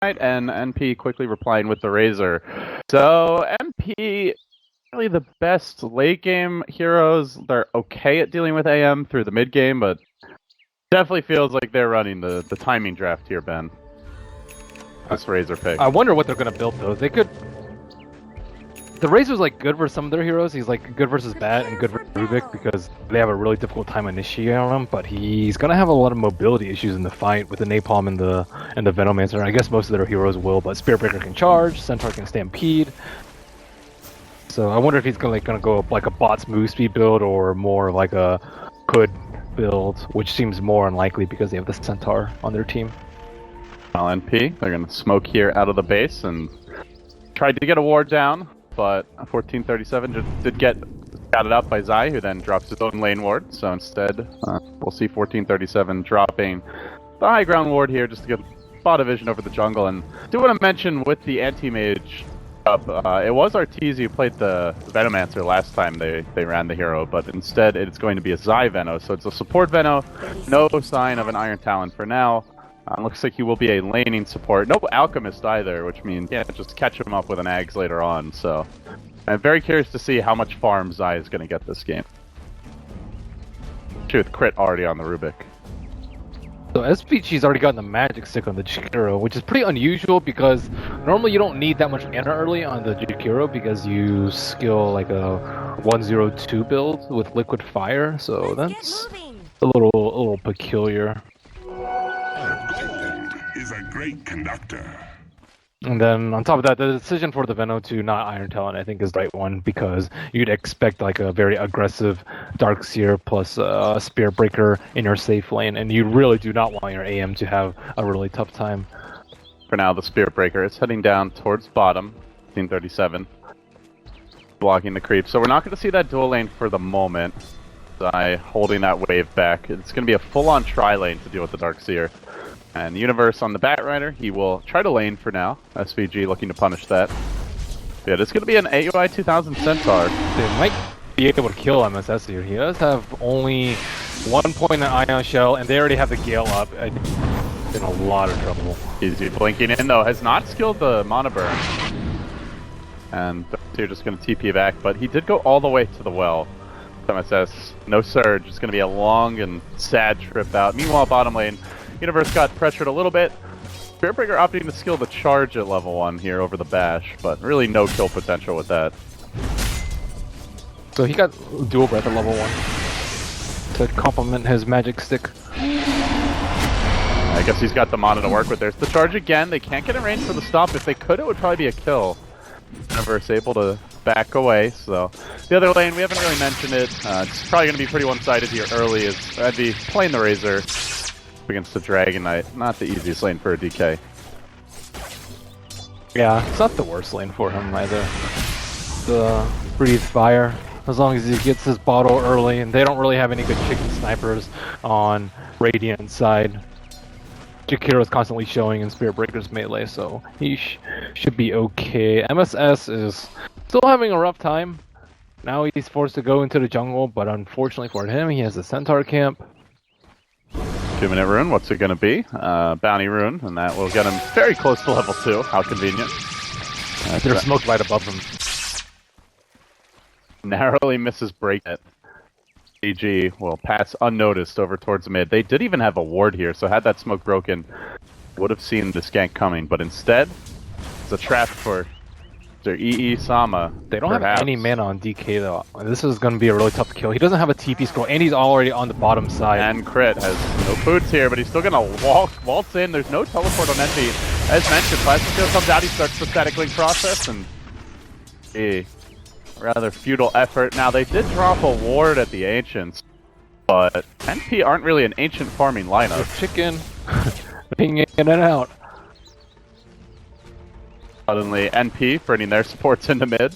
and NP quickly replying with the Razor. So NP, really the best late game heroes. They're okay at dealing with AM through the mid game, but definitely feels like they're running the timing draft here, Ben. This Razor pick. I wonder what they're gonna build though. They could. The Razor's like good for some of their heroes. He's like good versus Bat and good versus Rubik because they have a really difficult time initiating on him. But he's gonna have a lot of mobility issues in the fight with the Napalm and the Venomancer. I guess most of their heroes will, but Spiritbreaker can charge, Centaur can stampede. So I wonder if he's gonna go like a bot's move speed build or more like a hood build, which seems more unlikely because they have the Centaur on their team. LNP, they're gonna smoke here out of the base and tried to get a ward down. But 1437 just did get scouted out by Zai, who then drops his own lane ward. So instead, we'll see 1437 dropping the high ground ward here just to get spot vision over the jungle. And I do want to mention with the anti-mage up, it was Arteezy who played the Venomancer last time they ran the hero, but instead it's going to be a Zai Veno. So it's a support Veno, no sign of an Iron Talon for now. Looks like he will be a laning support. No Alchemist either, which means, yeah, just catch him up with an Ags later on. So I'm very curious to see how much farm Zai is going to get this game. With crit already on the Rubik. So SPG's already gotten the magic stick on the Jakiro, which is pretty unusual because normally you don't need that much mana early on the Jakiro because you skill like a 102 build with liquid fire. So that's a little peculiar. Gold is a great conductor. And then on top of that, the decision for the Veno to not Iron Talon, I think, is the right one because you'd expect like a very aggressive Darkseer plus Spear Breaker in your safe lane, and you really do not want your AM to have a really tough time. For now, the Spear Breaker is heading down towards bottom, 1537, blocking the creep. So we're not going to see that dual lane for the moment. Zai holding that wave back. It's going to be a full-on tri-lane to deal with the Darkseer. And Universe on the Batrider, he will try to lane for now. SVG looking to punish that. Yeah, this is going to be an AUI 2000 Centaur. They might be able to kill MSS here. He does have only 1 point in Ion Shell, and they already have the Gale up. I think he's in a lot of trouble. Easy blinking in, though. Has not skilled the Mana Burn. And you're just going to TP back, but he did go all the way to the well. MSS, no surge. It's going to be a long and sad trip out. Meanwhile, bottom lane, Universe got pressured a little bit. Spiritbreaker opting to skill the charge at level 1 here over the bash, but really no kill potential with that. So he got dual breath at level 1 to complement his magic stick. I guess he's got the mana to work with. There's the charge again. They can't get in range for the stop. If they could, it would probably be a kill. Universe able to back away, so the other lane, we haven't really mentioned it. It's probably going to be pretty one-sided here early, as I'd be playing the Razor against the Dragon Knight. Not the easiest lane for a DK. Yeah, it's not the worst lane for him either. The Breathe Fire, as long as he gets his bottle early, and they don't really have any good chicken snipers on Radiant side. Jakiro's constantly showing in Spirit Breaker's melee, so he should be okay. MSS is still having a rough time. Now he's forced to go into the jungle, but unfortunately for him, he has a Centaur camp. 2-minute rune, what's it going to be? Bounty rune, and that will get him very close to level 2. How convenient. They're smoked right above him. Narrowly misses break it. GG will pass unnoticed over towards mid. They did even have a ward here, so had that smoke broken, would have seen this gank coming, but instead, it's a trap for their EE Sama. They don't have any mana on DK though. This is going to be a really tough kill. He doesn't have a TP scroll, and he's already on the bottom side. And Crit has no boots here, but he's still going to waltz in. There's no teleport on Envy. As mentioned, Plasma Steel comes out, he starts the static link process, and a rather futile effort. Now, they did drop a ward at the Ancients, but NP aren't really an Ancient farming lineup. Chicken, being in and out. Suddenly, NP bringing their supports into mid.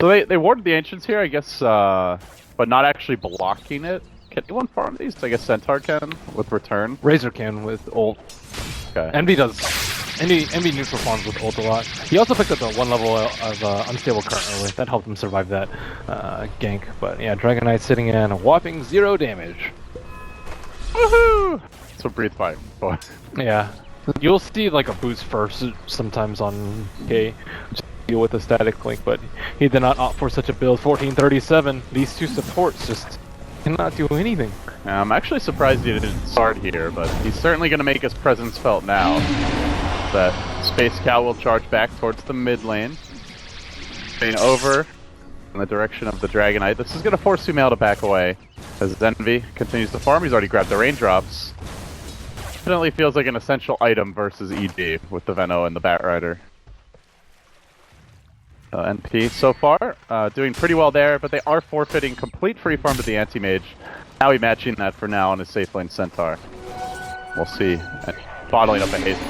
So they warded the Ancients here, I guess, but not actually blocking it. Can anyone farm these? I guess Centaur can, with return. Razor can with ult. Okay. Envy does. Envy neutral farms with ult a lot. He also picked up the 1 level of Unstable Current early. That helped him survive that gank. But yeah, Dragon Knight sitting in a whopping 0 damage. Woohoo! That's what Breathe Fire for. Yeah. You'll see like a boost first sometimes on K, which deal with the static link, but he did not opt for such a build. 1437. These two supports just cannot do anything. I'm actually surprised he didn't start here, but he's certainly going to make his presence felt now. That Space Cow will charge back towards the mid lane. Staying over in the direction of the Dragonite. This is going to force Sumail to back away. As Envy continues to farm, he's already grabbed the raindrops. Definitely feels like an essential item versus EG with the Veno and the Batrider. NP so far doing pretty well there, but they are forfeiting complete free farm to the anti-mage. Now he matching that for now on his safe lane Centaur. We'll see. And bottling up a haste.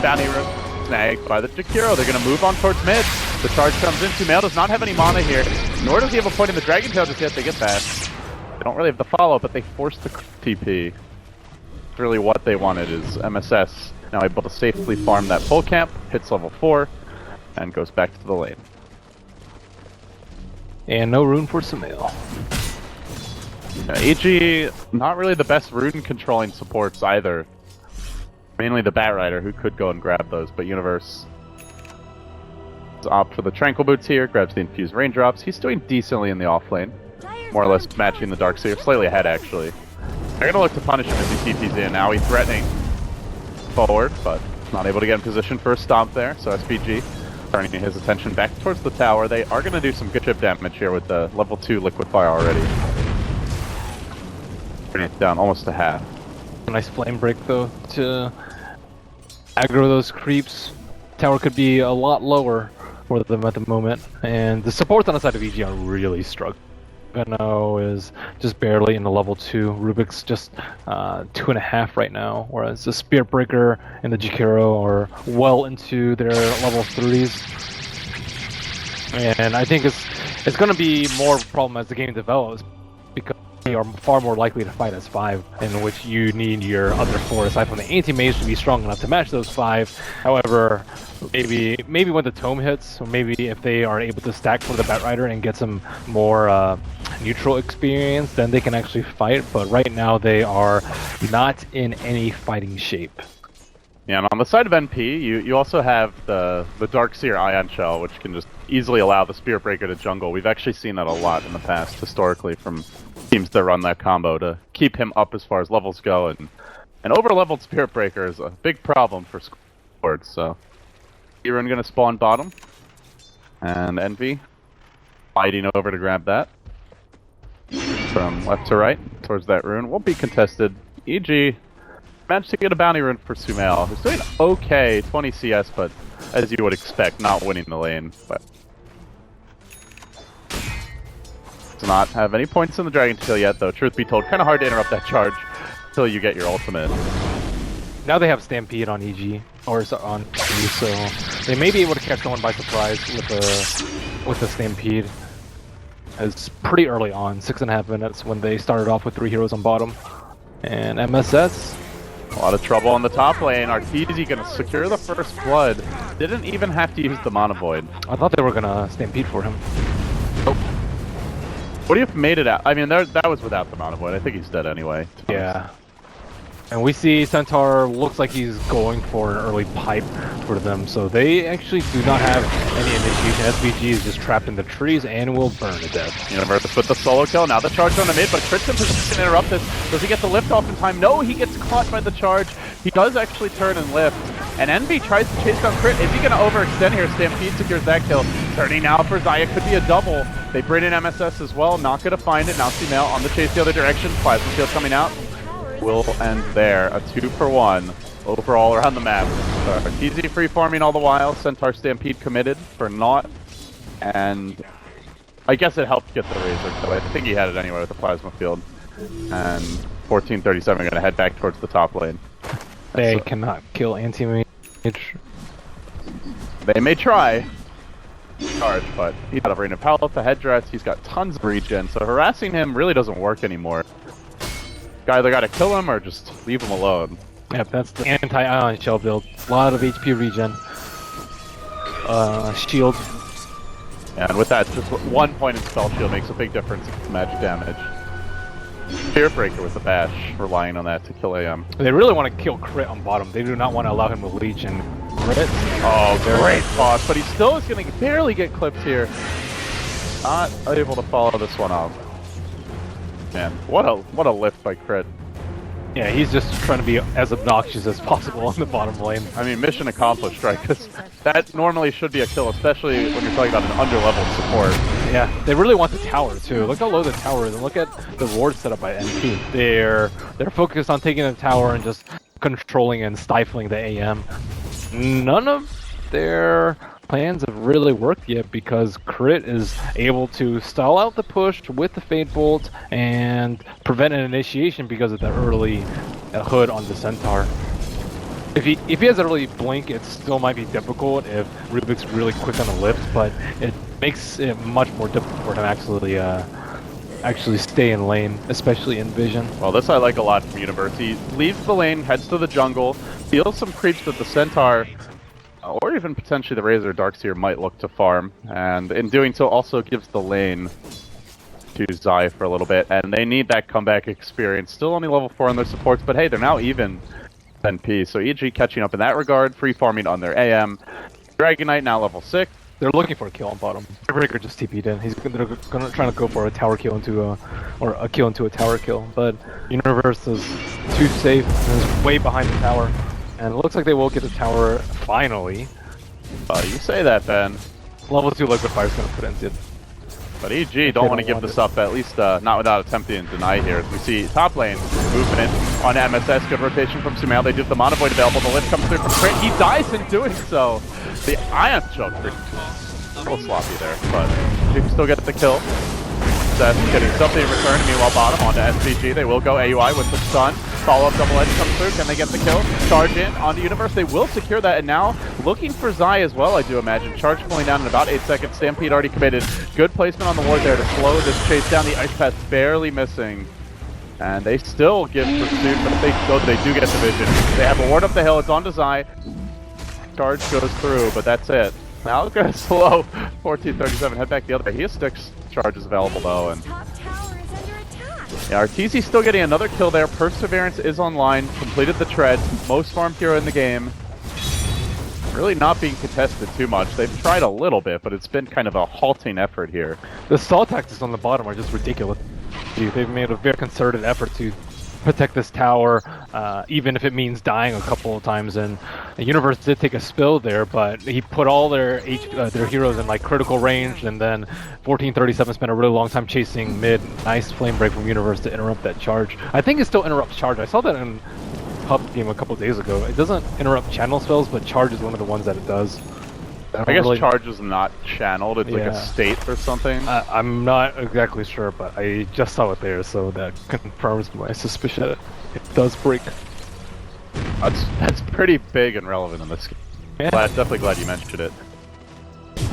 Bounty room snagged by the Jakiro. They're going to move on towards mid. The charge comes in. Sumail does not have any mana here, nor does he have a point in the Dragon Tail just yet. They get that. They don't really have the follow, but they force the TP. Really what they wanted is MSS now able to safely farm that full camp, hits level 4, and goes back to the lane. And no rune for Sumail. AG, not really the best rune controlling supports either. Mainly the Batrider, who could go and grab those, but Universe opt for the Tranquil Boots here, grabs the infused raindrops. He's doing decently in the off lane. More or less matching the Darkseer, slightly ahead actually. They're going to look to punish him as he TP's in. Now he's threatening forward, but not able to get in position for a stomp there, so SPG turning his attention back towards the tower. They are going to do some good chip damage here with the level 2 Liquefier already. Bring it down almost to half. A nice flame break though to aggro those creeps. Tower could be a lot lower for them at the moment, and the supports on the side of EG are really struggling. Veno is just barely in the level 2. Rubik's just 2.5 right now, whereas the Spirit Breaker and the Jakiro are well into their level 3s. And I think it's going to be more of a problem as the game develops, because you are far more likely to fight as 5, in which you need your other 4 aside from the anti-mage to be strong enough to match those 5. However, maybe when the tome hits, or maybe if they are able to stack for the Batrider and get some more neutral experience, then they can actually fight. But right now they are not in any fighting shape. Yeah, and on the side of NP, you also have the Darkseer Ion Shell, which can just easily allow the Spirit Breaker to jungle. We've actually seen that a lot in the past, historically, from teams that run that combo to keep him up as far as levels go. And an over-leveled Spirit Breaker is a big problem for squads, so Irun going to spawn bottom, and Envy fighting over to grab that from left to right towards that rune. Won't be contested. EG managed to get a bounty rune for Sumail, who's doing okay, 20 CS, but as you would expect, not winning the lane. But does not have any points in the Dragon Tail yet, though. Truth be told, kind of hard to interrupt that charge until you get your ultimate. Now they have Stampede on EG, or on EG, so they may be able to catch someone by surprise with the Stampede. It's pretty early on, 6.5 minutes when they started off with 3 heroes on bottom. And MSS, a lot of trouble on the top lane. Arteezy gonna secure the first blood. Didn't even have to use the Mana Void. I thought they were gonna Stampede for him. Oh. What do you have made it out? I mean, that was without the Mana Void. I think he's dead anyway. Yeah. And we see Centaur looks like he's going for an early pipe for them, so they actually do not have any initiation. SVG is just trapped in the trees and will burn to death. Universe with the solo kill. Now the charge on the mid, but Tristan can interrupt this. Does he get the lift off in time? No, he gets caught by the charge. He does actually turn and lift. And Envy tries to chase down Crit. Is he going to overextend here? Stampede secures that kill. Turning now for Zaya. Could be a double. They bring in MSS as well. Not going to find it. Now Sumail on the chase the other direction. Plasma field coming out. Will end there. A 2-for-1 overall around the map. Arteezy free farming all the while. Centaur Stampede committed for naught. And I guess it helped get the Razor kill. I think he had it anyway with the Plasma Field. And 1437 gonna head back towards the top lane. They cannot kill anti-mage. They may try. Charge, but he's out of range of health, the headdress, he's got tons of regen, so harassing him really doesn't work anymore. You either gotta kill him or just leave him alone. Yep, that's the anti-ion shell build. A lot of HP regen. Shield. And with that, just 1 point in spell shield makes a big difference in magic damage. Fear Breaker with the bash, relying on that to kill AM. They really want to kill Crit on bottom. They do not want to allow him to leech and Crit. Oh, great toss, but he still is going to barely get clipped here. Not able to follow this one up. Man, what a lift by Crit. Yeah, he's just trying to be as obnoxious as possible on the bottom lane. I mean, mission accomplished, right? Because that normally should be a kill, especially when you're talking about an under-leveled support. Yeah, they really want the tower too. Look how low the tower is, and look at the ward set up by NP. They're focused on taking the tower and just controlling and stifling the AM. None of their plans have really worked yet because Crit is able to stall out the push with the Fade Bolt and prevent an initiation because of the early hood on the Centaur. If he has an early blink, it still might be difficult if Rubik's really quick on the lift, but it makes it much more difficult for him to actually stay in lane, especially in vision. Well, this I like a lot from Universe. He leaves the lane, heads to the jungle, feels some creeps that the Centaur or even potentially the Razor Darkseer might look to farm, and in doing so also gives the lane to Zai for a little bit, and they need that comeback experience. Still only level 4 on their supports, but hey, they're now even NP, so EG catching up in that regard, free farming on their AM. Dragon Knight now level 6. They're looking for a kill on bottom. Breaker just TP'd in. They're gonna try to go for a tower kill into a kill into a tower kill, but Universe is too safe and is way behind the tower. And it looks like they will get the tower finally. You say that, Ben. Level 2 Liquifier's gonna put in it. But EG don't want to give this up, at least not without attempting to deny here. As we see top lane movement on MSS, good rotation from Sumail. They do have the Mono Void available. The lift comes through from Crit. He dies in doing so. The Ion Choke, a little sloppy there, but you can still get the kill. Seth getting something in return. Meanwhile, bottom onto SVG. They will go AUI with the stun. Follow-up double edge comes through. Can they get the kill? Charge in onto Universe. They will secure that, and now looking for Zai as well, I do imagine. Charge pulling down in about 8 seconds. Stampede already committed. Good placement on the ward there to slow this chase down. The Ice Path barely missing. And they still give pursuit, but if they go, they do get the vision. They have a ward up the hill. It's on to Zai. Charge goes through, but that's it. Now it's going to slow 1437. Head back the other way. He has 6 charges available though, and yeah, Arteezy still getting another kill there. Perseverance is online, completed the tread, most farmed hero in the game. Really not being contested too much. They've tried a little bit, but it's been kind of a halting effort here. The stall tactics on the bottom are just ridiculous. They've made a very concerted effort to protect this tower, even if it means dying a couple of times. And the Universe did take a spill there, but he put all their heroes in like critical range, and then 1437 spent a really long time chasing mid. Nice flame break from Universe to interrupt that charge. I think it still interrupts charge. I saw that in Hub game a couple days ago. It doesn't interrupt channel spells, but charge is one of the ones that it does. I guess really... charge is not channeled, it's like a state or something. I'm not exactly sure, but I just saw it there, so that confirms my suspicion. It does break. That's pretty big and relevant in this game. Yeah. Definitely glad you mentioned it.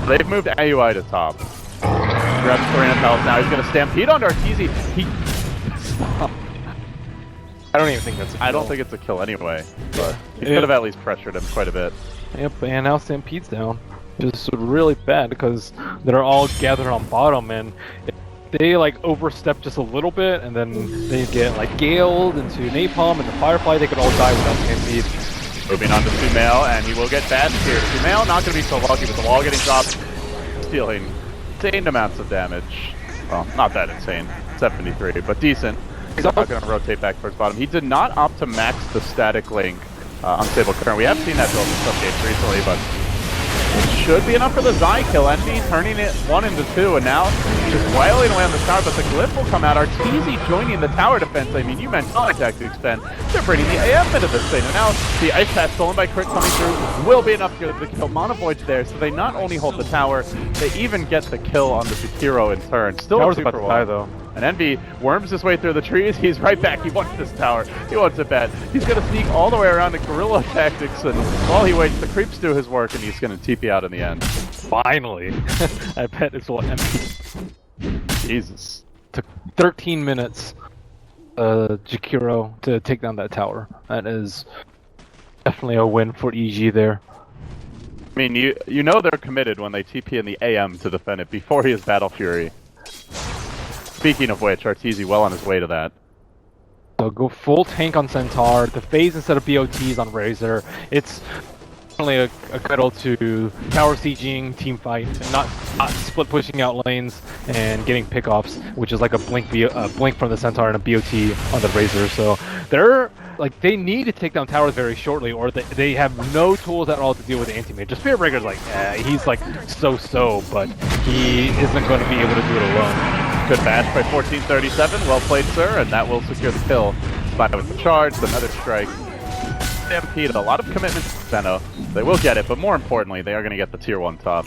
They've moved AUI to top. Grabs Serena Palace now, he's going to stampede onto Arteezy. I don't even think that's a kill. I don't think it's a kill anyway, but he could have at least pressured him quite a bit. Yep, and now Stampede's down. It's really bad because they're all gathered on bottom, and if they like overstep just a little bit, and then they get like galed into Napalm and the Firefly, they could all die without Stampede. Moving on to Sumail, and he will get bashed here. Sumail not going to be so lucky with the wall getting dropped, dealing insane amounts of damage. Well, not that insane, 73, but decent. He's not going to rotate back towards bottom. He did not opt to max the static link. Unstable current. We have seen that build in some games recently, but it should be enough for the Zai kill. Envy turning it 1 into 2, and now just wailing away on the tower, but the glyph will come out. Arteezy joining the tower defense. I mean, you mentioned tactics, Ben. They're bringing the AM into this thing, and now the Ice Path stolen by Crit coming through will be enough to kill Mono Void's there, so they not only hold the tower, they even get the kill on the hero in turn. Still Tower's a 2 about for to 1. die, though. And Envy worms his way through the trees. He's right back. He wants this tower. He wants it bad. He's going to sneak all the way around the guerrilla tactics, and while he waits, the creeps do his work, and he's going to TP out in the end. Finally. I bet it's what Envy. Jesus. Took 13 minutes, Jakiro, to take down that tower. That is definitely a win for EG there. I mean, you know they're committed when they TP in the AM to defend it before he has Battle Fury. Speaking of which, Arteezy well on his way to that. So go full tank on Centaur, the phase instead of BOTs on Razor. It's only a good ult to tower sieging, team fight, and not split pushing out lanes and getting pickoffs, which is like a blink from the Centaur and a BOT on the Razor. So they need to take down towers very shortly, or they have no tools at all to deal with the anti-mage. The Spirit Breaker's like, he's like so, but he isn't going to be able to do it alone. Good bash by 1437. Well played, sir, and that will secure the kill. But with the charge, another strike. Stampede, a lot of commitment to Veno. They will get it, but more importantly, they are going to get the tier 1 top.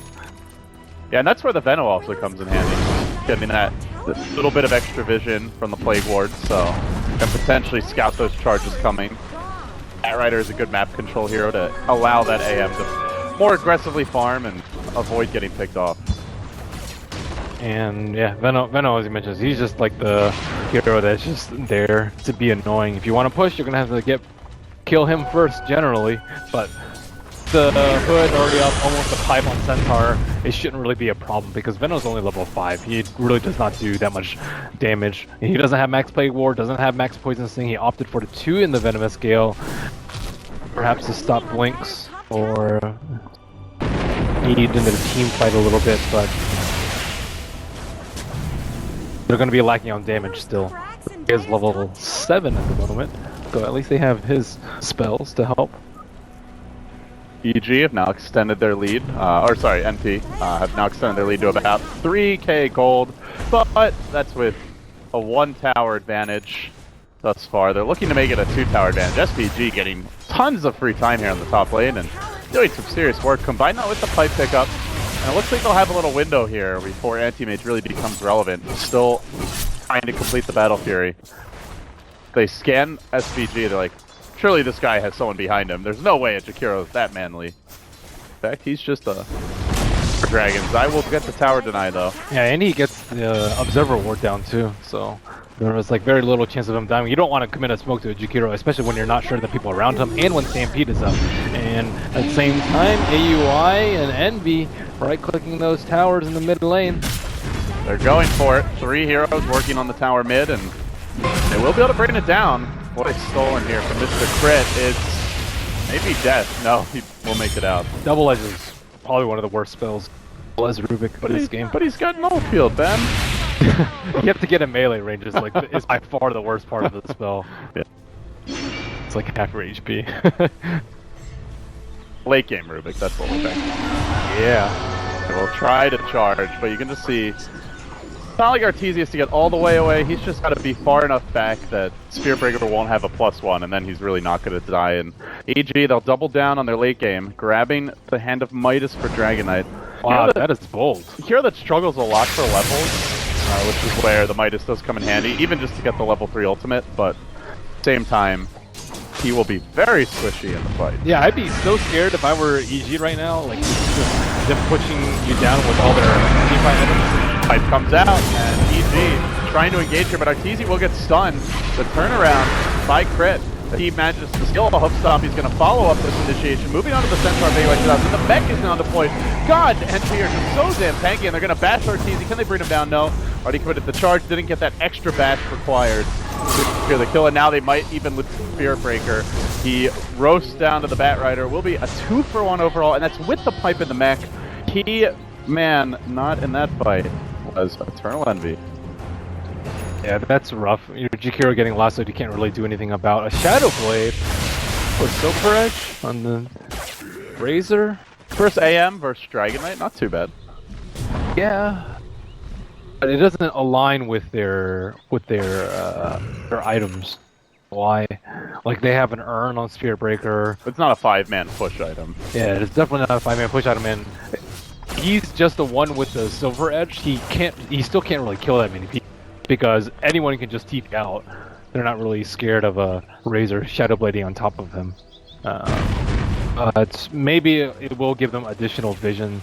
Yeah, and that's where the Veno also comes in handy. Getting that little bit of extra vision from the Plague Ward, so can potentially scout those charges coming. Batrider is a good map control hero to allow that AM to more aggressively farm and avoid getting picked off. And yeah, Veno, as he mentions, he's just like the hero that's just there to be annoying. If you want to push, you're gonna have to kill him first, generally. But the hood already up, almost a pipe on Centaur, it shouldn't really be a problem because Veno's only level 5. He really does not do that much damage. He doesn't have max Plague Ward, doesn't have max Poison Sting. He opted for the 2 in the Venomous Gale, perhaps to stop blinks or eat into the team fight a little bit, but they're going to be lacking on damage still. He is level 7 at the moment, so at least they have his spells to help. EG have now extended their lead, NP have now extended their lead to about 3k gold, but that's with a 1 tower advantage thus far. They're looking to make it a 2 tower advantage. SPG getting tons of free time here on the top lane and doing some serious work. Combine that with the pipe pickup, and it looks like they'll have a little window here before Anti-Mage really becomes relevant. Still trying to complete the Battle Fury. They scan SVG, they're like, surely this guy has someone behind him. There's no way a Jakiro is that manly. In fact, he's just a Dragons. I will get the tower deny though. Yeah, and he gets the Observer Ward down too, so there was like very little chance of him dying. You don't want to commit a smoke to a Jakiro, especially when you're not sure the people around him and when Stampede is up. And at the same time, AUI and Envy right-clicking those towers in the mid lane. They're going for it. 3 heroes working on the tower mid, and they will be able to bring it down. What is stolen here from Mr. Crit? It's maybe death. No, he will make it out. Double Edge is probably one of the worst spells as Rubik in this game. But he's got no field, Ben. You have to get in melee range is by far the worst part of the spell. Yeah. It's like half your HP. Late game Rubik, that's what we're saying. Yeah. We'll try to charge, but you can just see it's not like Artesius to get all the way away. He's just got to be far enough back that Spearbreaker won't have a +1, and then he's really not going to die. And EG, they'll double down on their late game, grabbing the Hand of Midas for Dragon Knight. Wow, that is bold. Hero that struggles a lot for levels, which is where the Midas does come in handy, even just to get the level 3 ultimate, but at the same time, he will be very squishy in the fight. Yeah, I'd be so scared if I were EG right now, like just them pushing you down with all their teamfight items. Pipe comes out, and EG trying to engage here, but Arteezy will get stunned. The turnaround by Crit. He manages to steal a hook stop. He's going to follow up this initiation. Moving on to the Centaur Baywatch and the mech is now deployed. God, NP are just so damn tanky, and they're going to bash Arteezy. Can they bring him down? No. Already committed the charge. Didn't get that extra bash required to secure the kill, and now they might even lose Spirit Breaker. He roasts down to the Batrider. Will be a 2-for-1 overall, and that's with the pipe in the mech. Key man not in that fight was Eternal Envy. Yeah, that's rough. Your Jakiro getting lassoed, you can't really do anything about. A Shadow Blade or Silver Edge on the Razor. First AM versus Dragon Knight, not too bad. Yeah, but it doesn't align with their items. Why? Like they have an urn on Spirit Breaker. It's not a 5-man push item. Yeah, it's definitely not a 5-man push item, and he's just the one with the Silver Edge. He still can't really kill that many people, because anyone can just TP out. They're not really scared of a Razor Shadow Blading on top of him. But maybe it will give them additional vision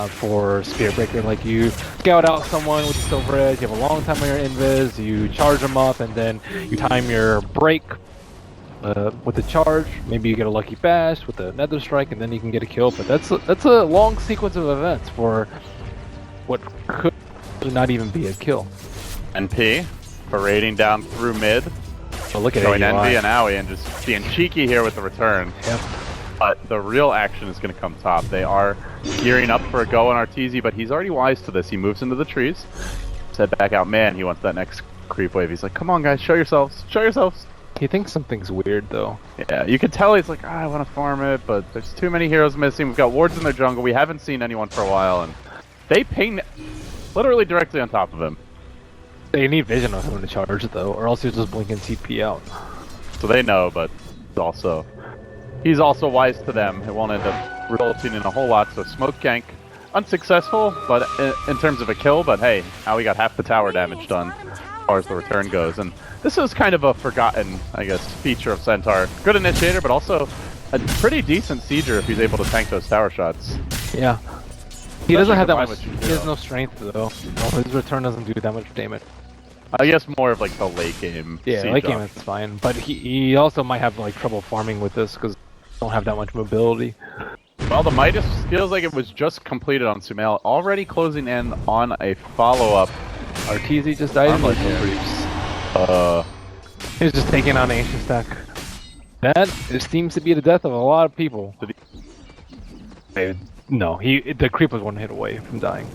for Spirit Breaker. Like you scout out someone with the Silver Edge, you have a long time on your invis, you charge them up, and then you time your break with the charge. Maybe you get a lucky bash with the Nether Strike, and then you can get a kill. But that's a long sequence of events for what could not even be a kill. NP parading down through mid. Oh, look at Going AUI. Envy and Owie and just being cheeky here with the return. Yep. But the real action is going to come top. They are gearing up for a go on Arteezy, but he's already wise to this. He moves into the trees. Head back out. Man, he wants that next creep wave. He's like, come on, guys, show yourselves. Show yourselves. He thinks something's weird, though. Yeah, you can tell he's like, I want to farm it, but there's too many heroes missing. We've got wards in their jungle. We haven't seen anyone for a while, and they ping literally directly on top of him. They need vision on him to charge, though, or else he'll just blink and TP out. So they know, but he's also wise to them. It won't end up resulting in a whole lot. So smoke gank, unsuccessful, but in terms of a kill. But hey, now we got half the tower damage done as far as the return goes. And this is kind of a forgotten, I guess, feature of Centaur. Good initiator, but also a pretty decent sieger if he's able to tank those tower shots. Yeah. He doesn't have that much. He has no strength, though. His return doesn't do that much damage. I guess more of like the late game. Yeah, late game is fine, but he also might have like trouble farming with this because don't have that much mobility. Well, the Midas feels like it was just completed on Sumail, already closing in on a follow-up. Arteezy just died in like creeps. He's just taking on Ancient Stack. That seems to be the death of a lot of people. No, the creep was one hit away from dying.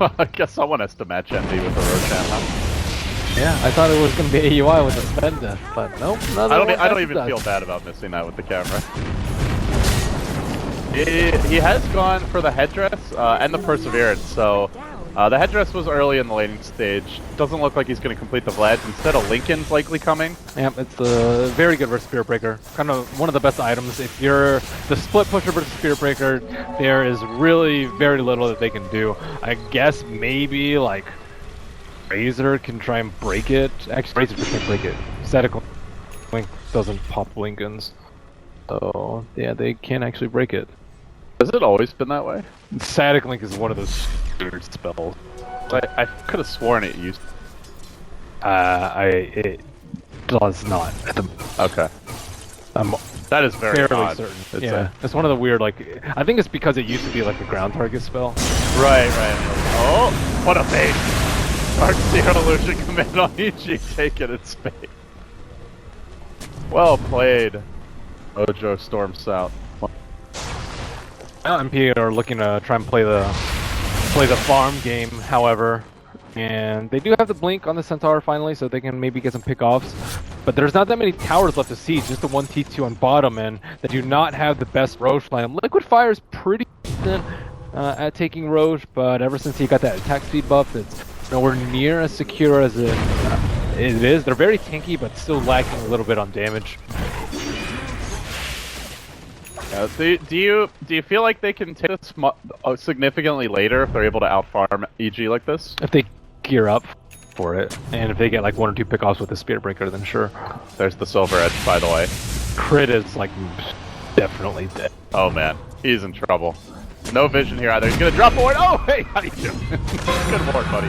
I guess someone has to match Envy with a Roshan, huh? Yeah, I thought it was going to be AUI with a spend death, but nope. I don't even feel bad about missing that with the camera. He has gone for the headdress and the Perseverance, so the headdress was early in the laning stage. Doesn't look like he's going to complete the Vlad. Instead of Lincoln's likely coming. Yep, it's a very good versus Spirit Breaker. Kind of one of the best items. If you're the split pusher versus Spirit Breaker, there is really very little that they can do. I guess maybe like Razor can try and break it. Actually, Razor can't break it. Static Link doesn't pop Lincolns. So yeah, they can actually break it. Has it always been that way? Static Link is one of those weird spells. I could have sworn it used. It does not. Okay. That is very fairly odd. certain. Yeah, it's one of the weird, like, I think it's because it used to be like a ground target spell. Right. Oh, what a bait! Dark Zero Illusion command on EG, take it in space. Well played, Ojo Storm South. MP are looking to try and play the farm game, however, and they do have the blink on the Centaur finally, so they can maybe get some pickoffs. But there's not that many towers left to siege, just the one T2 on bottom, and they do not have the best Roche line. Liquid Fire is pretty decent at taking Roche, but ever since he got that attack speed buff, it's nowhere near as secure as it is. They're very tanky, but still lacking a little bit on damage. Do you feel like they can take this significantly later if they're able to outfarm EG like this? If they gear up for it, and if they get like 1 or 2 pickoffs with the Spirit Breaker, then sure. There's the Silver Edge, by the way. Crit is like definitely dead. Oh man, he's in trouble. No vision here either. He's gonna drop a ward. Oh, hey, how you doing? Good ward, buddy.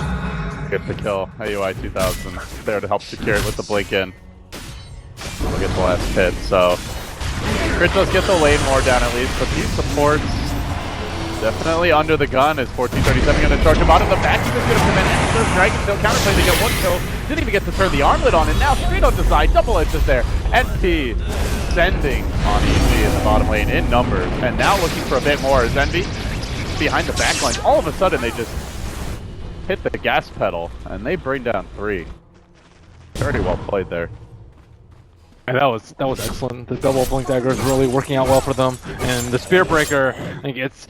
Get the kill. AUI 2000 there to help secure it with the blink in. We'll get the last hit. So Crit does get the lane more down at least, but these supports definitely under the gun. Is 1437 going to charge him out of the back? He's going to come in and serve Dragon Tail counterplay. They get 1 kill. Didn't even get to turn the armlet on, and now straight on design, double edge is there. NP sending on EG in the bottom lane in numbers, and now looking for a bit more. Is Envy behind the backline? All of a sudden, they just hit the gas pedal, and they bring down 3. Very well played there. And that was excellent. The double blink dagger is really working out well for them, and the Spirit Breaker, like it's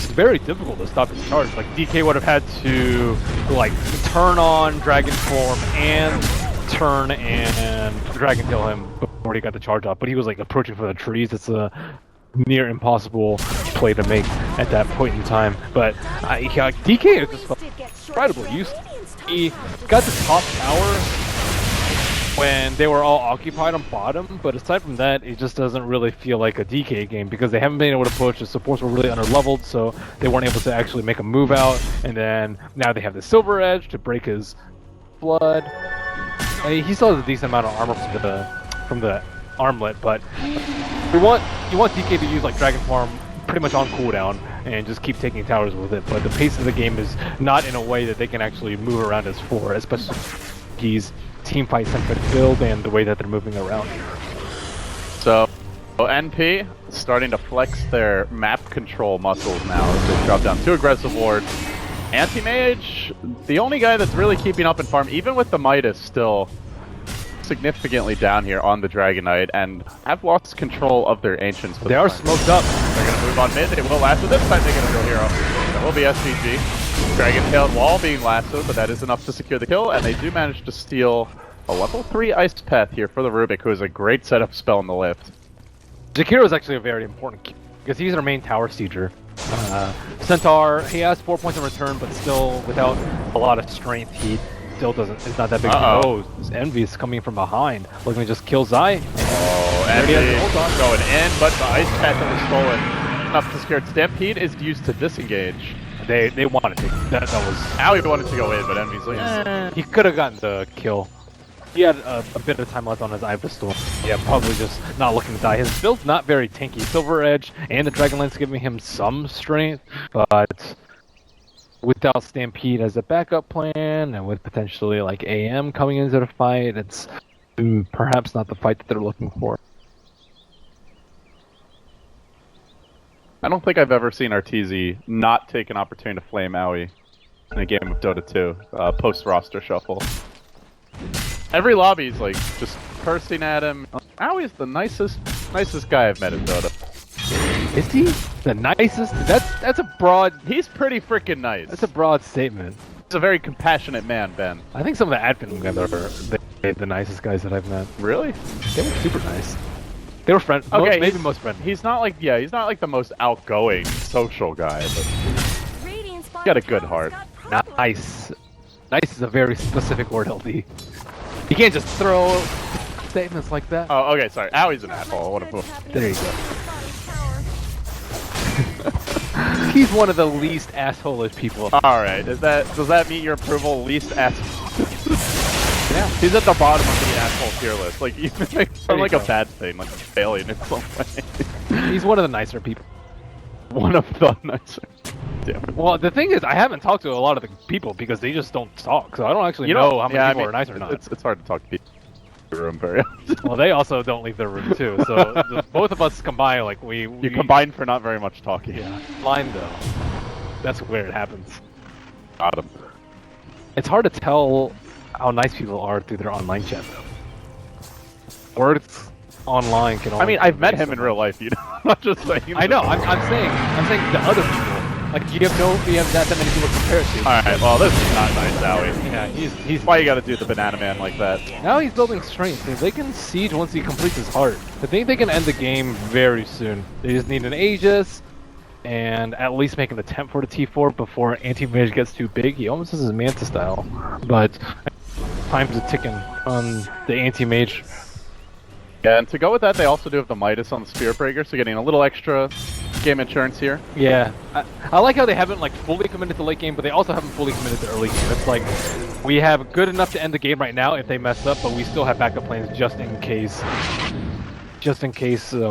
very difficult to stop his charge. Like DK would have had to like turn on Dragon Form and turn and Dragon Tail him before he got the charge off. But he was like approaching for the trees. It's a near impossible play to make at that point in time. But DK is just incredible. He got the top tower when they were all occupied on bottom, but aside from that, it just doesn't really feel like a DK game because they haven't been able to push. The supports were really under-leveled, so they weren't able to actually make a move out, and then now they have the Silver Edge to break his blood. I mean, he still has a decent amount of armor from the armlet, but you want DK to use like Dragon Form pretty much on cooldown and just keep taking towers with it, but the pace of the game is not in a way that they can actually move around as 4, especially he's team fight centric build and the way that they're moving around. So, NP starting to flex their map control muscles now as they drop down 2 aggressive wards. Anti-Mage, the only guy that's really keeping up in farm, even with the Midas still significantly down here on the Dragon Knight, and have lost control of their Ancients. They are smoked up. They're going to move on mid. They will lasso. This time they get a real hero. That will be SVG. Dragon-tailed wall being lassoed, but that is enough to secure the kill, and they do manage to steal a level 3 Ice Path here for the Rubik, who is a great setup spell in the lift. Jakiro is actually a very important key, because he's our main tower sieger. Centaur, he has 4 points in return, but still without a lot of strength, he still doesn't. It's not that big. Oh, this Envy is coming from behind, looking to just kill Zai. Oh, Envy going in, but the Ice Path that was stolen enough to scare it. Stampede is used to disengage. They wanted to. That was. Owie wanted to go in, but Envy's like, he could have gotten the kill. He had a bit of time left on his Eye of the Storm. Yeah, probably just not looking to die. His build's not very tanky. Silver Edge and the Dragonlance giving him some strength, but without Stampede as a backup plan, and with potentially like AM coming into the fight, it's perhaps not the fight that they're looking for. I don't think I've ever seen Arteezy not take an opportunity to flame Owie in a game of Dota 2, post-roster shuffle. Every lobby's like just cursing at him. Owie's the nicest guy I've met in Dota. Is he the nicest? That's a broad. He's pretty freaking nice. That's a broad statement. He's a very compassionate man, Ben. I think some of the admin guys are the nicest guys that I've met. Really? They were super nice. They were friendly. Okay, maybe most friendly. He's not like the most outgoing social guy, but he's got a good heart. Nice. Nice is a very specific word, LD. You can't just throw statements like that. Oh, okay, sorry. Owie's an asshole. What a fool. There you go. He's one of the least assholish people. Alright, does that meet your approval? Least asshole? Yeah. He's at the bottom of the asshole tier list. Like, you make sound like a bad thing, like a failure in some way. He's one of the nicer people. One of the nicer. Damn it. Well, the thing is, I haven't talked to a lot of the people because they just don't talk, so I don't actually know how many people are nice or not. It's hard to talk to people in the room very often. Well, they also don't leave their room too, so both of us combine, like, we combine for not very much talking. Yeah. Line, though. That's where it happens. Got him. It's hard to tell how nice people are through their online chat, though. Words online can only... I mean, I've met him in real life, you know? I'm not just saying... I know, I'm saying the other people. Like, you have that many people to compare it to. Alright, well, this is not nice, Owie. Yeah, he's... Why you gotta do the banana man like that? Now he's building strength. If they can siege once he completes his heart, I think they can end the game very soon. They just need an Aegis, and at least make an attempt for the T4 before Anti-Mage gets too big. He almost has his Manta style, but time's a ticking on the Anti-Mage. Yeah, and to go with that, they also do have the Midas on the Spear Breaker, so getting a little extra game insurance here. Yeah, I like how they haven't like fully committed to late game, but they also haven't fully committed to early game. It's like we have good enough to end the game right now if they mess up, but we still have backup plans just in case.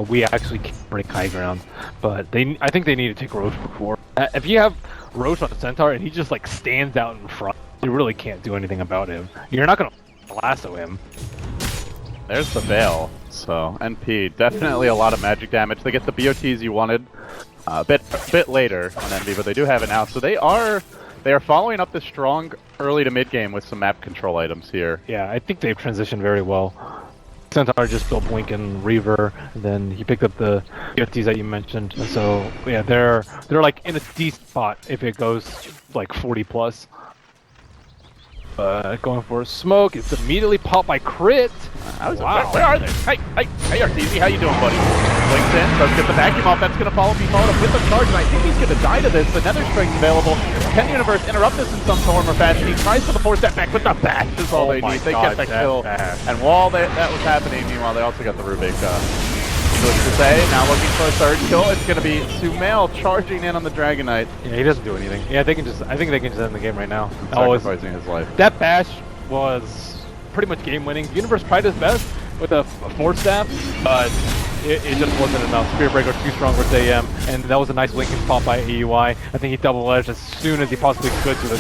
We actually can't break high ground. But I think they need to take Roche before. If you have Roche on Centaur and he just like stands out in front, you really can't do anything about him. You're not gonna lasso him. There's the Veil. So, NP, definitely a lot of magic damage. They get the BOTs you wanted a bit later on NV, but they do have it now. So they are following up this strong early to mid game with some map control items here. Yeah, I think they've transitioned very well. Centaur just built Blink and Reaver, and then he picked up the BOTs that you mentioned. So yeah, they're like in a decent spot if it goes like 40 plus. Going for a smoke, it's immediately popped by Crit. Wow. Where are they? Hey, Arteezy, how you doing, buddy? Blinks in, does get the vacuum off, that's gonna be followed up with the charge, and I think he's gonna die to this. The Nether Strength available. Can the Universe interrupt this in some form or fashion? He tries for the 4-step back, but the bash is all they need. They get the kill. And while that was happening, meanwhile, they also got the Rubik. Needless to say, now looking for a third kill. It's gonna be Sumail charging in on the Dragon Knight. Yeah, he doesn't do anything. Yeah, I think they can just end the game right now. Sacrificing his life. That bash was pretty much game winning. Universe tried his best with a 4-staff, but it just wasn't enough. Spirit Breaker too strong versus AM, and that was a nice Lincoln pop by AUI. I think he double-edged as soon as he possibly could to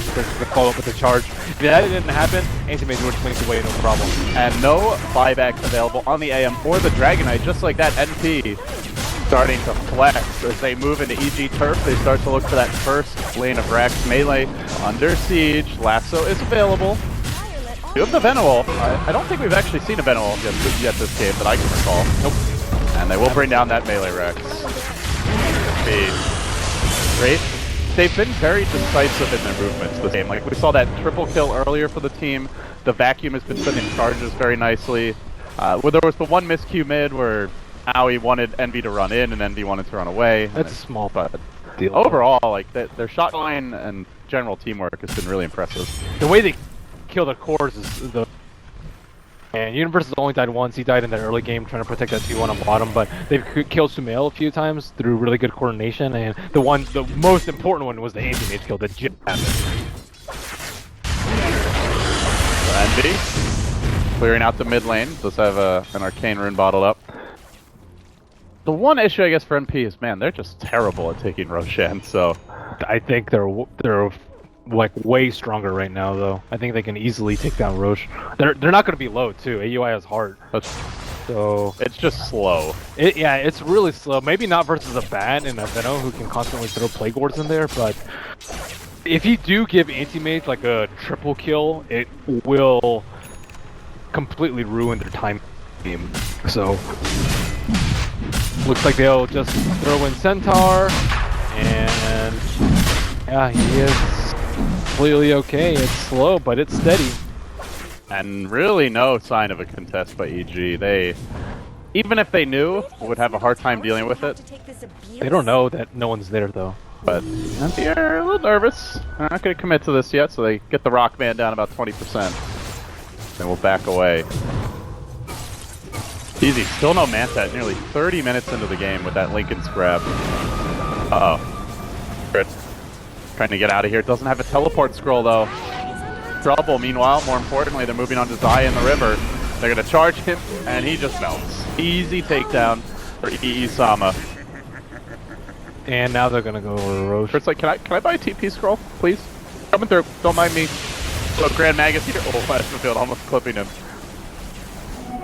follow up with the charge. If that didn't happen, Anti-Mage would blink away, no problem. And no buybacks available on the AM or the Dragon Knight, just like that. NP starting to flex as they move into EG turf. They start to look for that first lane of Rax melee under siege. Lasso is available. You have the Venom. I don't think we've actually seen a Venom yet this game that I can recall. Nope. And they will bring down that melee Rex. Great. They've been very decisive in their movements this game. Like we saw that triple kill earlier for the team. The Vacuum has been sending charges very nicely. Where there was the one miscue mid where Aoi wanted Envy to run in and Envy wanted to run away. That's a small but deal. Overall, like their shot line and general teamwork has been really impressive. The way they kill their cores is the... And Universe has only died once. He died in that early game trying to protect that 2-1 on bottom, but they've killed Sumail a few times through really good coordination, and the most important one was the Anti-Mage kill that just happened. Envy clearing out the mid lane. Does have an Arcane Rune bottled up. The one issue, I guess, for MP is, man, they're just terrible at taking Roshan, so... I think they're like way stronger right now, though. I think they can easily take down Roche. They're not going to be low too. AUI has heart, so it's just slow. Yeah, it's really slow. Maybe not versus a Bat and a Venom who can constantly throw Plague Wards in there, but if you do give Anti-Mage like a triple kill, it will completely ruin their time game. So looks like they'll just throw in Centaur, and yeah, he is completely okay. It's slow, but it's steady. And really no sign of a contest by EG. They, even if they knew, would have a hard time dealing with it. They don't know that no one's there, though. But they're a little nervous. They're not going to commit to this yet, so they get the Rock Man down about 20%. Then we'll back away. Easy. Still no Manta at nearly 30 minutes into the game with that Lincoln's grab. Uh-oh. Crit. Trying to get out of here. Doesn't have a teleport scroll though. Trouble. Meanwhile, more importantly, they're moving on to Zai in the river. They're gonna charge him, and he just melts. Easy takedown for Sama. And now they're gonna go over Roche. It's like, can I buy a TP scroll, please? Coming through. Don't mind me. So Grand Magus here. Oh, Flashfield almost clipping him.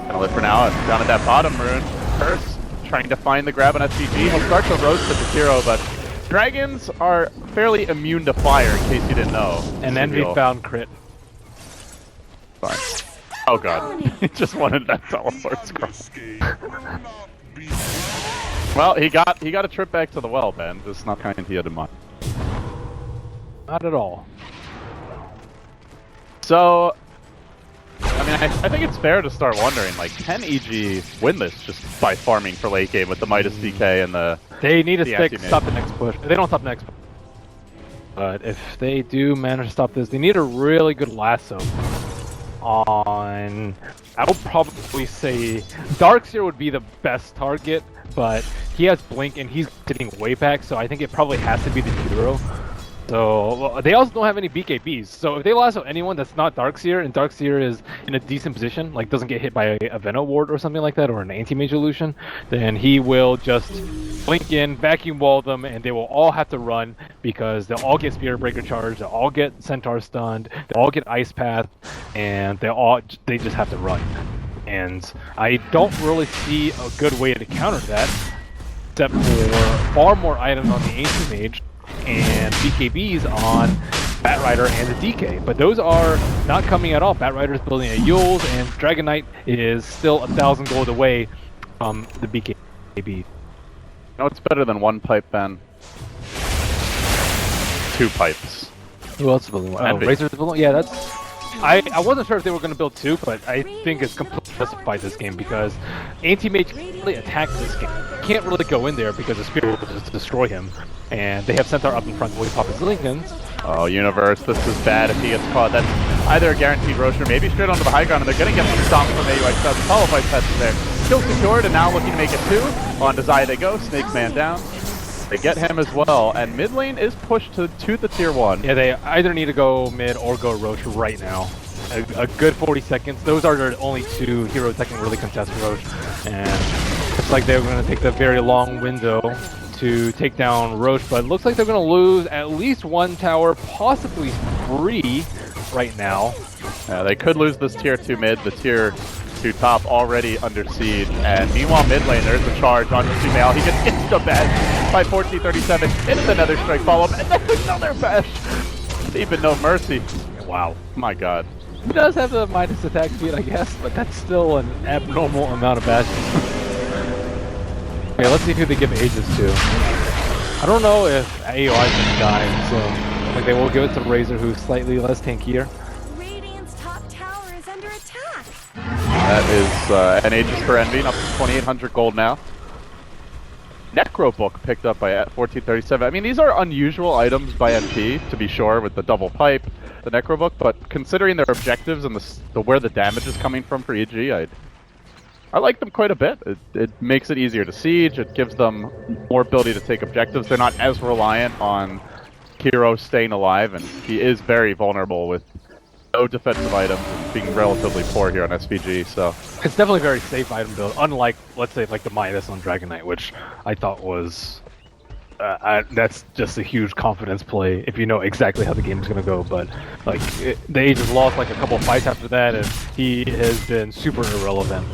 Gonna live for now. Down at that bottom rune. Curse trying to find the grab on SVG. He'll start to roast the hero, but dragons are fairly immune to fire, in case you didn't know. And Envy found crit. Fine. Oh god. He just wanted that teleport scroll. Well, he got a trip back to the well, Ben. This is not kind he had in mind. Not at all. So, I mean, I think it's fair to start wondering, like, can EG win this just by farming for late game with the Midas DK and the... They need to stop the next push. They don't stop the next push. But if they do manage to stop this, they need a really good lasso on... I would probably say Darkseer would be the best target, but he has Blink and he's sitting way back, so I think it probably has to be the hero. So they also don't have any BKBs. So if they lasso anyone that's not Darkseer, and Darkseer is in a decent position, like doesn't get hit by a Venom Ward or something like that, or an Anti-Mage Illusion, then he will just blink in, vacuum wall them, and they will all have to run because they'll all get Spirit Breaker charged, they'll all get Centaur stunned, they'll all get Ice Path, and they just have to run. And I don't really see a good way to counter that, except for far more items on the Anti-Mage and BKBs on Batrider and the DK, but those are not coming at all. Batrider's building a Yules, and Dragon Knight is still 1,000 gold away from the BKB. No, it's better than one pipe, Ben. 2 pipes. Who else is building one? Oh, Razor's building? Yeah, that's... I wasn't sure if they were going to build 2, but I think it's completely justified this game because Anti-Mage really attacked this game. Can't really go in there because the Spirit will just destroy him. And they have Centaur up in front when he pop his Lincolns. Oh, Universe, this is bad if he gets caught. That's either a guaranteed Roche or maybe straight onto the high ground, and they're going to get some stomp from AUI. So the follow fight test is there. Kill secured, and now looking to make it 2. On to Zai they go. Snake man down. They get him as well, and mid lane is pushed to the tier 1. Yeah, they either need to go mid or go Roche right now. A good 40 seconds. Those are the only 2 heroes that can really contest Roche. And Looks like they're going to take the very long window to take down Roche, but it looks like they're going to lose at least one tower, possibly 3 right now. Yeah, they could lose this tier 2 mid, the tier 2 top already under siege, and meanwhile mid lane there's a charge on Sumail. He gets insta-bashed by 1437 into the Nether Strike follow-up, and then another bash! Even no mercy. Wow. My god. He does have the minus attack speed, I guess, but that's still an abnormal amount of bashes. Okay, let's see who they give Aegis to. I don't know if AOI can die, so like they will give it to Razor, who's slightly less tankier. Radiant's top tower is under attack. That is an Aegis for Envy, up to 2,800 gold now. Necro Book picked up by 1437. I mean, these are unusual items by NP, to be sure, with the double pipe, the Necro Book, but considering their objectives and where the damage is coming from for EG, I like them quite a bit. It makes it easier to siege, it gives them more ability to take objectives. They're not as reliant on Hero staying alive, and he is very vulnerable with no defensive items and being relatively poor here on SVG, so... It's definitely a very safe item build, unlike, let's say, like the Midas on Dragon Knight, which I thought was... that's just a huge confidence play if you know exactly how the game is going to go, but like the Aegis lost like a couple fights after that, and he has been super irrelevant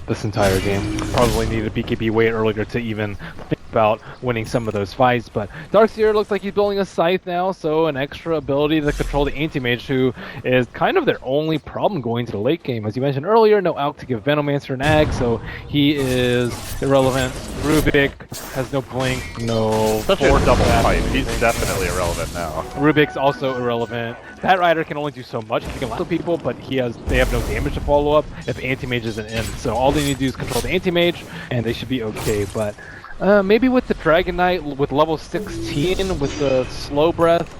this entire game. Probably needed BKB way earlier to even think about winning some of those fights, but Darkseer looks like he's building a scythe now, so an extra ability to control the anti-mage, who is kind of their only problem going to the late game. As you mentioned earlier, no Alk to give Venomancer an ag, so he is irrelevant. Rubik has no blink, no Especially a double pipe, he's definitely irrelevant now. Rubik's also irrelevant. That Rider can only do so much. He can kill people, but they have no damage to follow up if anti-mage isn't in. So all they need to do is control the anti-mage, and they should be okay. But maybe with the Dragon Knight, with level 16, with the slow breath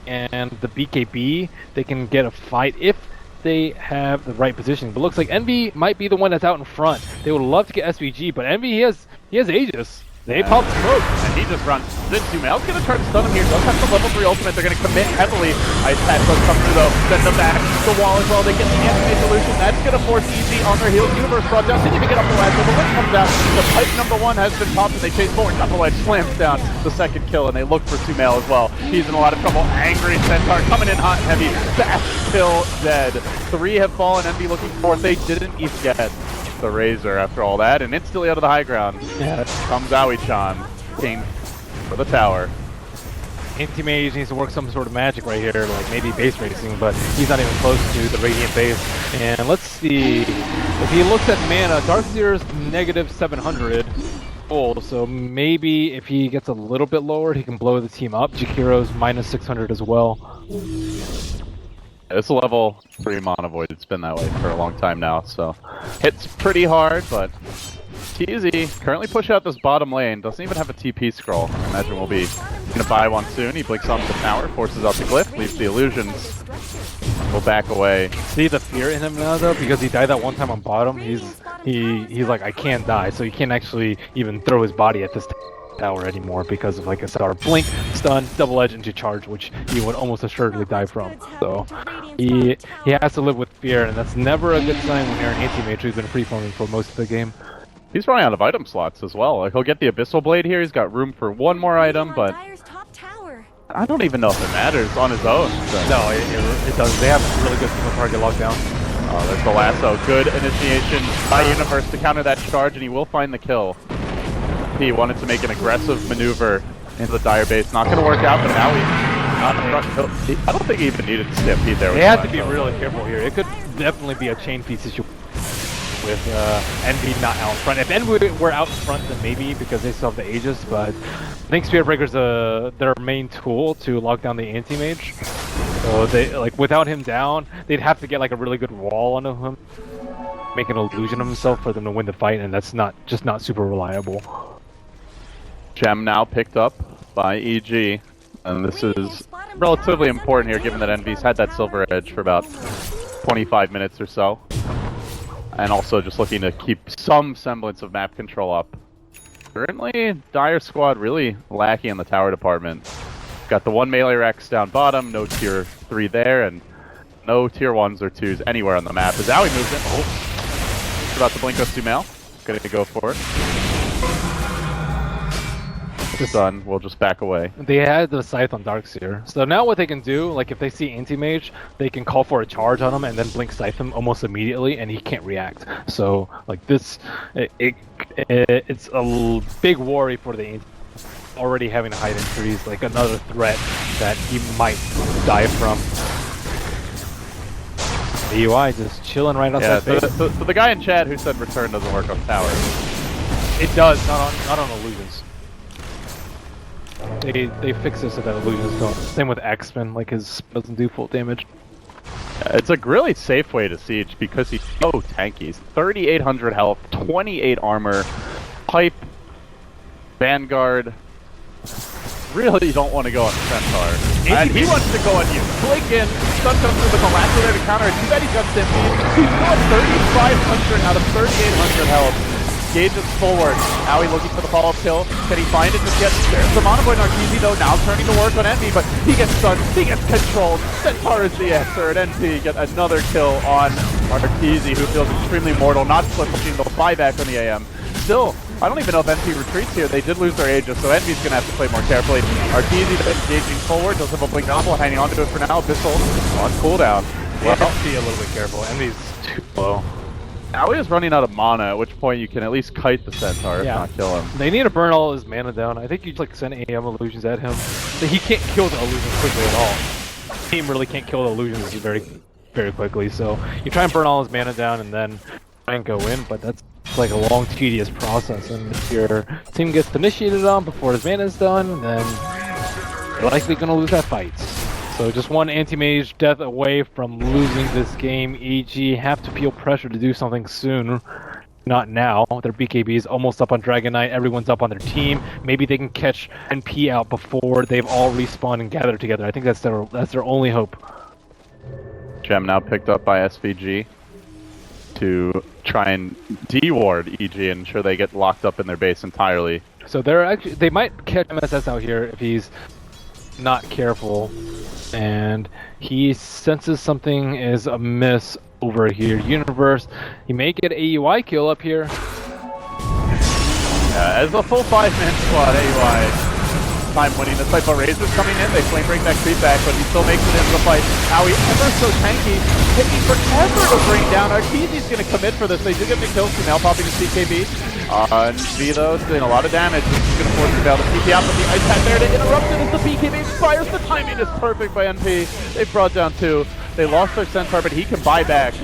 and the BKB, they can get a fight if they have the right positioning. But looks like Envy might be the one that's out in front. They would love to get SVG, but Envy, he has Aegis. They popped smoke. And he just runs. Then Sumail's gonna try to stun him here. Does have the level 3 ultimate. They're gonna commit heavily. Ice Patch does come through though. Send them back. The wall as well. They get the anti solution. That's gonna force EG on their heels. Universe brought down. Didn't even get up the ladder. The lift comes out. The pipe number 1 has been popped, and they chase forward. Double edge slams down the second kill, and they look for Sumail as well. He's in a lot of trouble. Angry Centaur coming in hot and heavy. Bash kill dead. 3 have fallen. Envy looking for it. They didn't even get the Razor after all that, and instantly out of the high ground. Yeah. Comes Aoi-chan. Came for the tower. Anti-mage needs to work some sort of magic right here, like maybe base racing, but he's not even close to the Radiant base. And let's see, if he looks at mana, Darkseer's negative 700 full, so maybe if he gets a little bit lower, he can blow the team up. Jakiro's minus 600 as well. It's a level 3 Mana Void. It's been that way for a long time now, so hits pretty hard, but TZ currently push out this bottom lane. Doesn't even have a TP scroll. I imagine we'll be gonna buy one soon. He blinks onto the tower, forces out the glyph, leaves the illusions. We'll back away. See the fear in him now though, because he died that one time on bottom. He's like, I can't die, so he can't actually even throw his body at this tower anymore because of, like I said, our blink, stun, double edge into charge, which he would almost assuredly die from. So he has to live with fear, and that's never a good sign when you're an anti-mage who's been free-forming for most of the game. He's running out of item slots as well. Like, he'll get the Abyssal Blade here. He's got room for one more item, but I don't even know if it matters on his own. So. No, it doesn't. They have a really good single target lockdown. Oh, there's the lasso. Good initiation by Universe to counter that charge, and he will find the kill. He wanted to make an aggressive maneuver into the Dire base. Not going to work out, but now I don't think he even needed to stampede there. They have to be really careful here. It could definitely be a chain feed situation with Envy not out front. If Envy were out front, then maybe, because they still have the Aegis, but I think Spirit Breaker's their main tool to lock down the anti-mage. So they, like, without him down, they'd have to get like a really good wall onto him, make an illusion of himself for them to win the fight, and that's not super reliable. Gem now picked up by EG, and this is relatively important here given that Envy's had that Silver Edge for about 25 minutes or so. And also just looking to keep some semblance of map control up. Currently, Dire squad really lacking in the tower department. Got the one melee Rex down bottom, no tier 3 there, and no tier 1s or 2s anywhere on the map. As Aoi moves in, it's about to blink us Sumail. gonna go for it. Sun will just back away. They had the Scythe on Darkseer. So now what they can do, like if they see Anti-Mage, they can call for a charge on him and then blink Scythe him almost immediately and he can't react. So like this, it's a big worry for the already having a height increase, like another threat that he might die from. The UI just chilling right outside. Yeah, so the guy in chat who said return doesn't work on towers. It does, not on illusions. They fix this so that illusions don't. Same with X-Men, like his doesn't do full damage. It's a really safe way to siege because he's so tanky. He's 3,800 health, 28 armor, pipe, vanguard. Really don't want to go on the Centaur. And he wants to go on you. Blink in, stun comes through with a lasso there to counter. Too bad he's got Stimpy. He's still at 3,500 out of 3,800 health. Engages forward. Now he's looking for the follow-up kill. Can he find it? Just get the Monoboy Narkisi though now turning to work on Envy, but he gets stunned, he gets controlled. Centaur is the answer, and NP get another kill on Narkisi, who feels extremely mortal, not pushing the buyback on the AM. Still, I don't even know if NP retreats here. They did lose their Aegis, so Envy's gonna have to play more carefully. Narkisi engaging forward, does have a blink novel, hanging on to it for now. Abyssal on cooldown. Well, be a little bit careful. Envy's too low. Now he is running out of mana, at which point you can at least kite the Centaur, if not kill him. They need to burn all his mana down. I think you like send AM illusions at him. So he can't kill the illusions quickly at all. The team really can't kill the illusions very, very quickly. So you try and burn all his mana down and then try and go in, but that's like a long, tedious process. And if your team gets initiated on before his mana is done, then you're likely going to lose that fight. So just one anti-mage death away from losing this game. EG have to feel pressure to do something soon. Not now. Their BKB is almost up on Dragon Knight. Everyone's up on their team. Maybe they can catch NP out before they've all respawned and gathered together. I think that's their only hope. Gem now picked up by SVG to try and de-ward EG and ensure they get locked up in their base entirely. So they might catch MSS out here if he's not careful. And he senses something is amiss over here. Universe, he may get AUI kill up here. As a full 5-man squad, AUI time winning this fight, but Razor's coming in, they flame break that creep back, but he still makes it into the fight. Howie, ever so tanky, taking forever to bring down. Arteezy's gonna commit for this. They do get the kills, so now popping his CKB. And V though, doing a lot of damage. This is gonna force him down the TP out, but the ice hat there to interrupt it as the BKB expires. The timing is perfect by NP. They've brought down 2. They lost their Centaur, but he can buy back.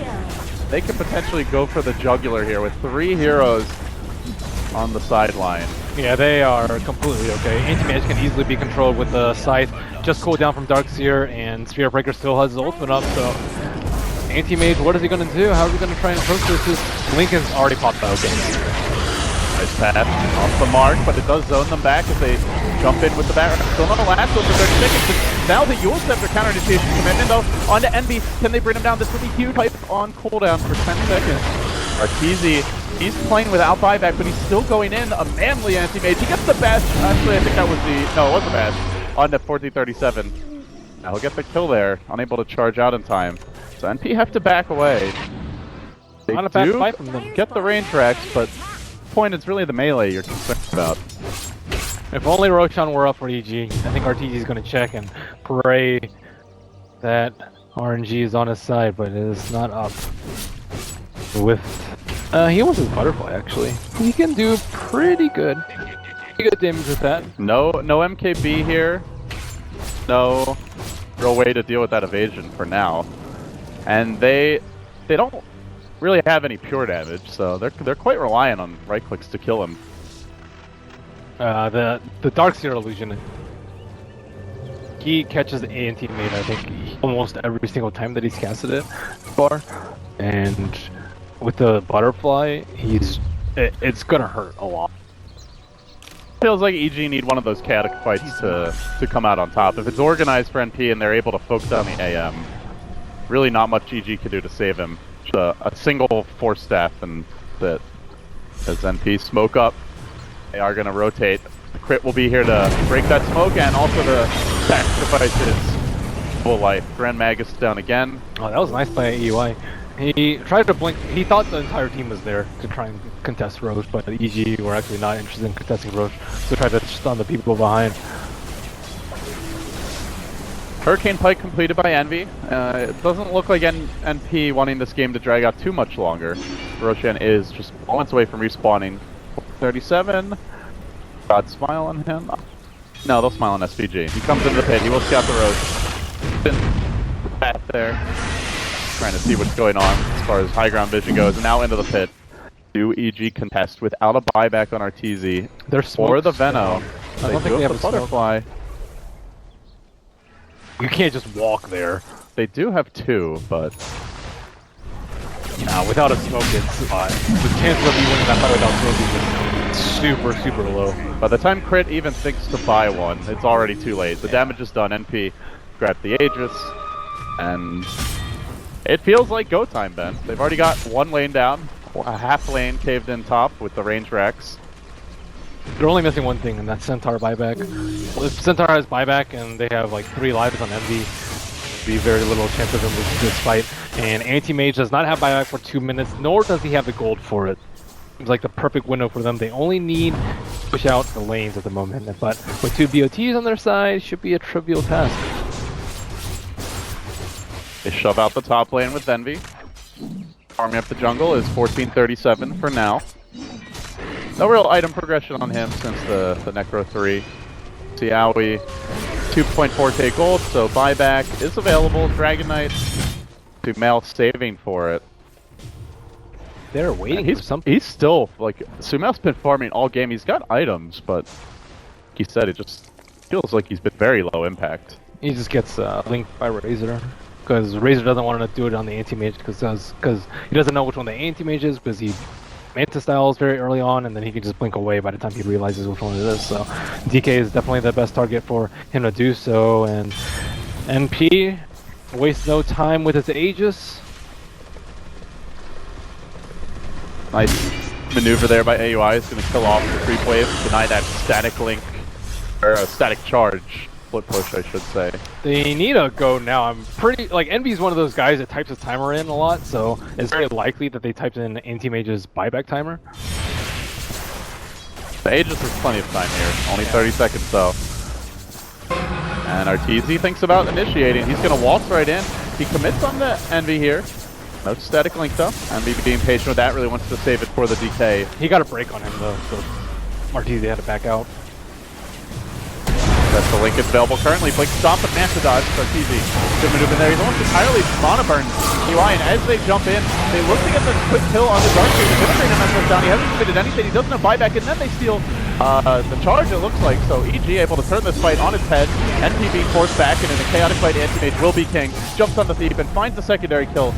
They could potentially go for the jugular here with 3 heroes on the sideline. Yeah, they are completely okay. Anti-Mage can easily be controlled with the Scythe. Just cooled down from Darkseer, and Sphere Breaker still has his ultimate up, so... Anti-Mage, what is he going to do? How is he going to try and approach this? Lincoln's already popped out. Nice pass off the mark, but it does zone them back as they jump in with the back. Still not a last over 30 seconds. Now the Yule Scepter counter initiation commitment though. On to Envy. Can they bring him down? This will be huge. Pipe on cooldown for 10 seconds. Arteezy, he's playing without buyback, but he's still going in. A manly anti-mage. He gets the bash. Actually, I think that was the... No, it was the bash. On to 1437. Now he'll get the kill there. Unable to charge out in time. So NP have to back away. They Not a bad fight from them. Get the range racks, but the point is really the melee you're concerned about. If only Roshan were up for EG, I think RTG is going to check and pray that RNG is on his side, but it is not up. With he wants his butterfly actually. He can do pretty good damage with that. No MKB here. No real way to deal with that evasion for now. And they don't really have any pure damage, so they're quite reliant on right clicks to kill him. The Darkseer illusion, he catches the anti-mage I think almost every single time that he's casted it far, and with the butterfly it's gonna hurt a lot. Feels like EG need one of those chaotic fights to come out on top. If it's organized for NP and they're able to focus on the AM, really not much EG can do to save him. Just a single force staff and that as NP smoke up. They are going to rotate. The crit will be here to break that smoke and also to sacrifice his full life. Grand Magus down again. Oh, that was nice by UI. He tried to blink. He thought the entire team was there to try and contest Roche, but EG were actually not interested in contesting Roche, so tried to stun the people behind. Hurricane Pike completed by Envy. It doesn't look like NP wanting this game to drag out too much longer. Roshan is just moments away from respawning. 37. God, smile on him. No, they'll smile on SVG. He comes into the pit. He will scout the Roche. Back there. Trying to see what's going on as far as high ground vision goes. And now into the pit. Do EG contest without a buyback on RTZ. There's or the Veno. I don't think they have a a smoke. butterfly. You can't just walk there. They do have two, but Nah, without a smoke, it's the chances of you winning that fight without smoke is just super low. by the time Crit even thinks to buy one, it's already too late. The damage is done. NP grabbed the Aegis, and it feels like go time, Ben. They've already got one lane down, a half lane caved in top with the range Rex. They're only missing one thing, and that's Centaur buyback. Well, if Centaur has buyback and they have like 3 lives on Envy, be very little chance of them losing this fight. And Anti-Mage does not have buyback for 2 minutes, nor does he have the gold for it. It's like the perfect window for them. They only need to push out the lanes at the moment, but with 2 BOTs on their side, it should be a trivial task. They shove out the top lane with Envy. Arming up the jungle is 1437 for now. No real item progression on him since the Necro 3. Siawi, 2.4k gold, so buyback is available. Dragon Knight, Sumail saving for it. They're waiting for something. He's still, like, Sumail's been farming all game. He's got items, but like he said, it just feels like he's been very low impact. He just gets linked by Razor. Because Razor doesn't want to do it on the anti-mage because he doesn't know which one the anti-mage is because he Manta styles very early on and then he can just blink away by the time he realizes which one it is. So DK is definitely the best target for him to do so, and NP wastes no time with his Aegis. Nice maneuver there by AUI. Is going to kill off the creep wave, deny that static link, or a static charge. Flip push, I should say. They need a go now. I'm pretty like Envy's one of those guys that types his timer in a lot, so it's very likely that they typed in Anti-Mage's buyback timer. The Aegis has plenty of time here. Only 30 seconds though. And RTZ thinks about initiating. He's going to waltz right in. He commits on the Envy here. No static link though. Envy being patient with that, really wants to save it for the DK. He got a break on him though, so RTZ had to back out. That's the link is available currently. Blink Stomp and Manta dodge for TZ. Good maneuver there. He's almost entirely Mana Burn UI, and as they jump in, they look to get the quick kill on the Dark Seer. He's penetrating him down. He hasn't committed anything. He doesn't have buyback, and then they steal the charge, it looks like. So EG able to turn this fight on its head. NP being forced back, and in a chaotic fight, Anti-Mage will be king. Jumps on the Thief and finds the secondary kill.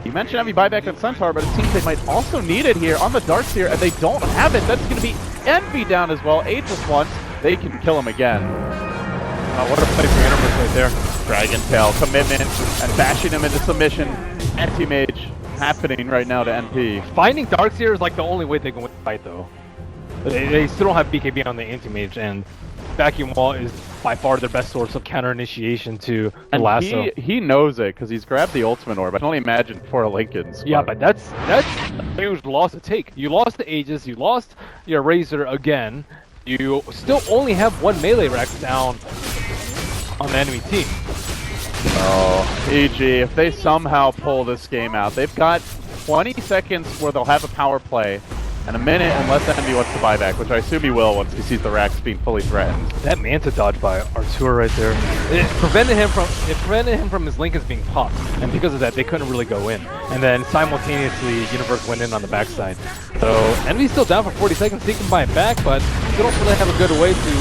You mentioned having buyback on Centaur, but it seems they might also need it here on the Darkseer, and they don't have it. That's going to be Envy down as well. Aegis once. They can kill him again. What a play for Universe right there. Dragon Tail, commitment, and bashing him into submission. Anti-Mage happening right now to NP. Finding Darkseer is like the only way they can win the fight though. They still don't have BKB on the Anti-Mage, and Vacuum Wall is by far their best source of counter initiation to the lasso. He knows it because he's grabbed the ultimate orb. I can only imagine for a Lincoln's. Yeah, but that's a huge loss to take. You lost the Aegis, you lost your Razor again. You still only have one melee Rex down on the enemy team. Oh, EG, if they somehow pull this game out, they've got 20 seconds where they'll have a power play, and a minute unless Envy wants to buy back, which I assume he will once he sees the Rax being fully threatened. That Manta dodge by Artur right there, it prevented him from his Lincolns being popped, and because of that they couldn't really go in. And then simultaneously Universe went in on the backside. So Envy's still down for 40 seconds, he can buy it back, but they don't really have a good way to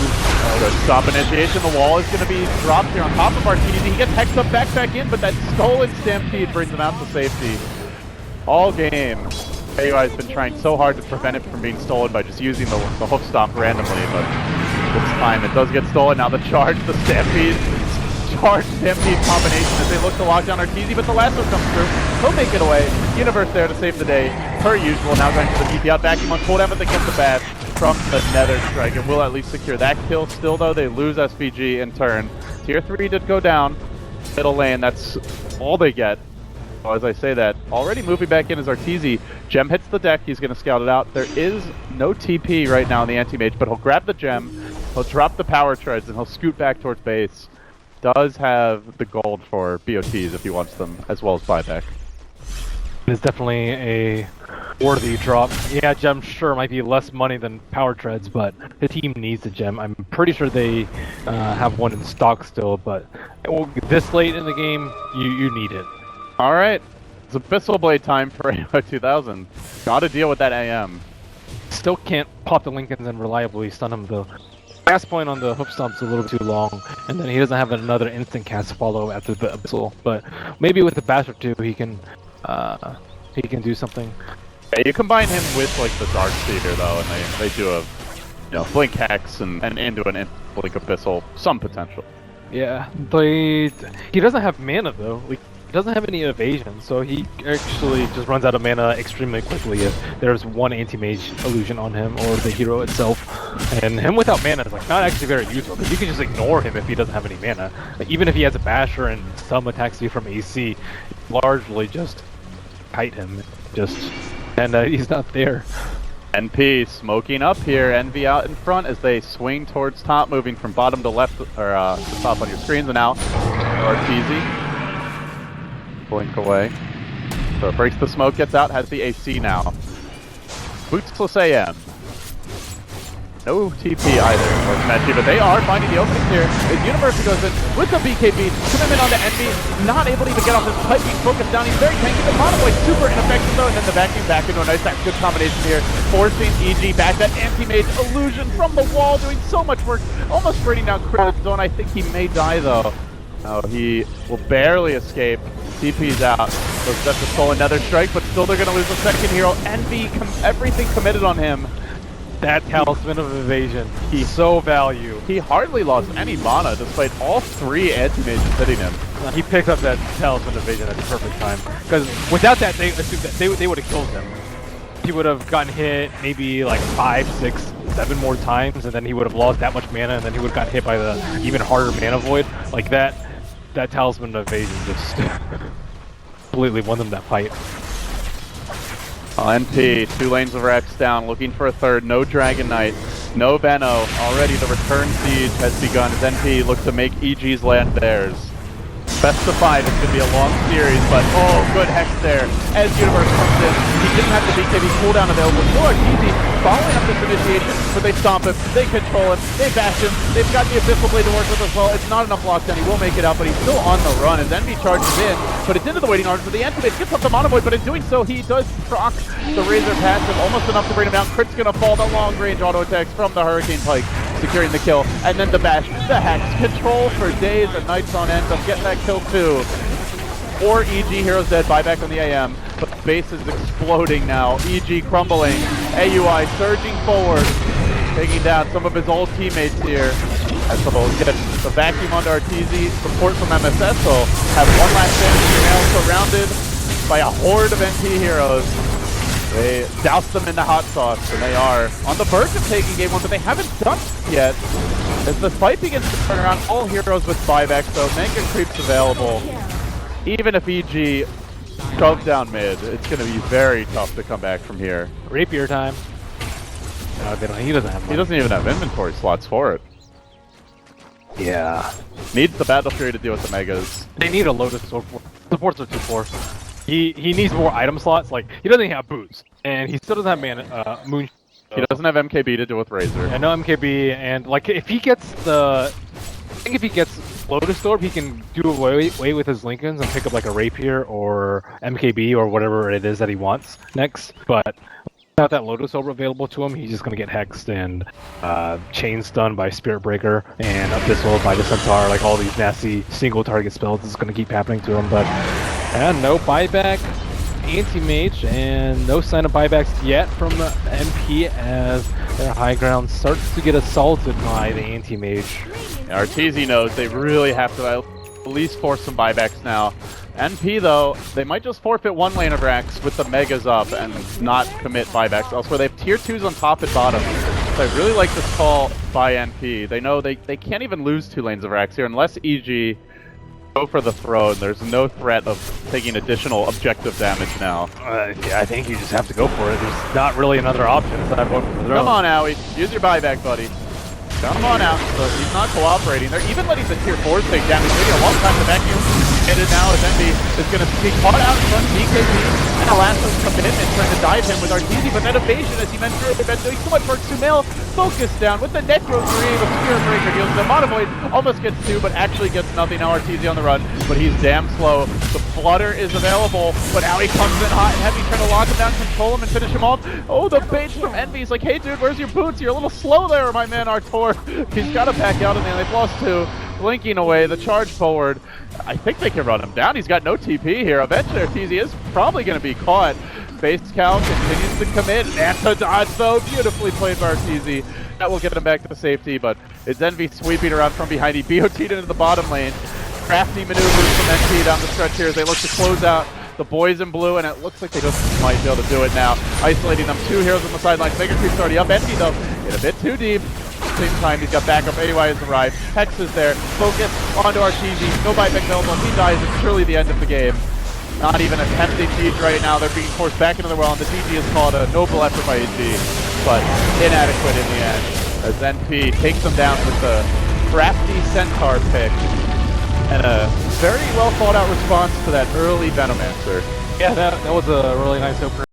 good stop initiation. The wall is going to be dropped here on top of RTZ. He gets hexed up back in, but that stolen Stampede brings him out to safety. All game, AUI has been trying so hard to prevent it from being stolen by just using the hook stomp randomly, but this time it does get stolen. Now the charge, the Stampede, charge Stampede combination as they look to lock down RTZ, but the lasso comes through. He'll make it away. Universe there to save the day, per usual. Now going to the DP out, vacuum on cooldown, but they get the bash from the Nether Strike, and will at least secure that kill. Still though, they lose SVG in turn. Tier 3 did go down. Middle lane, that's all they get. Well, as I say that, already moving back in is Arteezy. Gem hits the deck, he's going to scout it out. There is no TP right now in the anti-mage, but he'll grab the gem, he'll drop the power treads, and he'll scoot back towards base. Does have the gold for BOTs if he wants them, as well as buyback. It's definitely a worthy drop. Yeah, gem sure might be less money than power treads, but the team needs a gem. I'm pretty sure they have one in stock still, but this late in the game, you need it. Alright, it's Abyssal Blade time for AO 2000. Gotta deal with that AM. Still can't pop the Lincolns and reliably stun him though. Cast point on the hoof stomp's a little too long, and then he doesn't have another instant cast follow after the Abyssal. But maybe with a bash or two, he can do something. Yeah, you combine him with like the Dark Seeker though, and they do a Blink Hex and into an Blink Abyssal, some potential. Yeah, he doesn't have mana though. He doesn't have any evasion, so he actually just runs out of mana extremely quickly if there's one anti-mage illusion on him or the hero itself. And him without mana is like not actually very useful because you can just ignore him if he doesn't have any mana. Like, even if he has a basher and some attacks you from AC, largely just kite him, and he's not there. NP smoking up here, Envy out in front as they swing towards top, moving from bottom to left, or to top on your screens, and now Arteezy. Blink away. So it breaks the smoke, gets out, has the AC now. Bootsless AM. No TP either for Smetchy, but they are finding the openings here. The Universe goes in with the BKB, commitment onto Envy, not able to even get off his pipe, being focused down, he's very tanky. The Monoboy super ineffective though, and then the vacuum back into a nice, good combination here, forcing EG back. That anti-mage illusion from the wall, doing so much work, almost bringing down Critical Zone. I think he may die though. Oh, he will barely escape. TP's out. So that's a soul, another strike, but still they're going to lose the second hero. Envy, everything committed on him. That Talisman of Evasion, he's so value. He hardly lost any mana despite all three anti-mages hitting him. He picked up that Talisman of Evasion at the perfect time. Because without that, they assumed that they would have killed him. He would have gotten hit maybe like 5, 6, 7 more times, and then he would have lost that much mana, and then he would have gotten hit by the even harder mana void. Like that Talisman of Evasion just completely won them that fight. NP, 2 lanes of Rex down, looking for a third. No Dragon Knight, no Venno. Already the return siege has begun as NP looks to make EG's land theirs. Best of 5, it's going to be a long series, but oh, good Hex there as Universe comes in. He didn't have the BKB cooldown available. Still Arteezy following up this initiation, but they stomp him, they control him, they bash him, they've got the Abyssal Blade to work with as well. It's not enough lockdown, he will make it out, but he's still on the run as Envy charges in, but it's into the waiting arms of the Anti-Mage, gets up the Monovoid, but in doing so, he does proc the Razor passive, almost enough to bring him down. Crit's going to fall, the long range auto attacks from the Hurricane Pike, securing the kill, and then the bash, the Hex, control for days and nights on end, of getting that kill too. 4 EG heroes dead, buyback on the AM, but the base is exploding now. EG crumbling, AUI surging forward, taking down some of his old teammates here. As he'll get the vacuum onto Arteezy, support from MSS, he'll have one last stand here now, surrounded by a horde of NP heroes. They douse them in the hot sauce, and they are on the verge of taking game 1, but they haven't done it yet. As the fight begins to turn around, all heroes with buybacks, so mega creeps available. Even if EG shoves down mid, it's going to be very tough to come back from here. Rapier time. No, he doesn't have money. He doesn't even have inventory slots for it. Yeah. Needs the Battle Fury to deal with the megas. They need a Lotus Sword. Supports are too poor. He needs more item slots. Like, he doesn't have boots, and he still doesn't have mana. Moon. He doesn't have MKB to deal with Razor. And no MKB, and like if he gets Lotus Orb, he can do away with his Lincolns and pick up like a Rapier or MKB or whatever it is that he wants next. But without that Lotus Orb available to him, he's just gonna get hexed and chain stun by Spirit Breaker and Abyssal by the Centaur. Like all these nasty single target spells is gonna keep happening to him. But no buyback. Anti-Mage, and no sign of buybacks yet from MP as their high ground starts to get assaulted by the Anti-Mage. Arteezy knows they really have to at least force some buybacks now. NP though, they might just forfeit one lane of Rax with the Megas up and not commit buybacks elsewhere. They have tier 2s on top and bottom. So I really like this call by NP. They know they can't even lose 2 lanes of Rax here unless EG go for the throne. There's no threat of taking additional objective damage now. Yeah, I think you just have to go for it. There's not really another option aside from the throne. Come on, Owie. Use your buyback, buddy. Come on out. So he's not cooperating. They're even letting the tier 4s take damage. Taking a long time to vacuum. Hit it now as Envy is going to be caught out in front. DKB and Alaska's commitment trying to dive him with Arteezy, but that evasion, as he mentioned earlier, been doing so much work. Sumail focused down with the Necro 3 with Spirit Breaker deals. The Monovoid almost gets 2, but actually gets nothing. Now Arteezy on the run, but he's damn slow. The Flutter is available, but Owie comes in hot and heavy, trying to lock him down, control him, and finish him off. Oh, the bait from Envy. He's like, hey dude, where's your boots? You're a little slow there, my man Artor. He's got to back out, and they've lost 2. Blinking away, the charge forward. I think they can run him down. He's got no TP here. Eventually, Arteezy is probably going to be caught. Base Cal continues to commit. And to dodge, though. Beautifully played by Arteezy. That will get him back to safety, but it's Envy sweeping around from behind. He BOT'd into the bottom lane. Crafty maneuvers from NT down the stretch here as they look to close out the boys in blue, and it looks like they just might be able to do it now. Isolating them. 2 heroes on the sidelines. Mega Creep's already up. NT, though, in a bit too deep. Same time, he's got backup. AY has arrived. Hex is there. Focus onto Arteezy. No buyback available. If he dies, it's surely the end of the game. Not even attempting siege right now. They're being forced back into the well, and the GG is called a noble effort by AG, but inadequate in the end. As NP takes them down with the crafty Centaur pick, and a very well thought out response to that early Venomancer. Yeah, that was a really nice opener.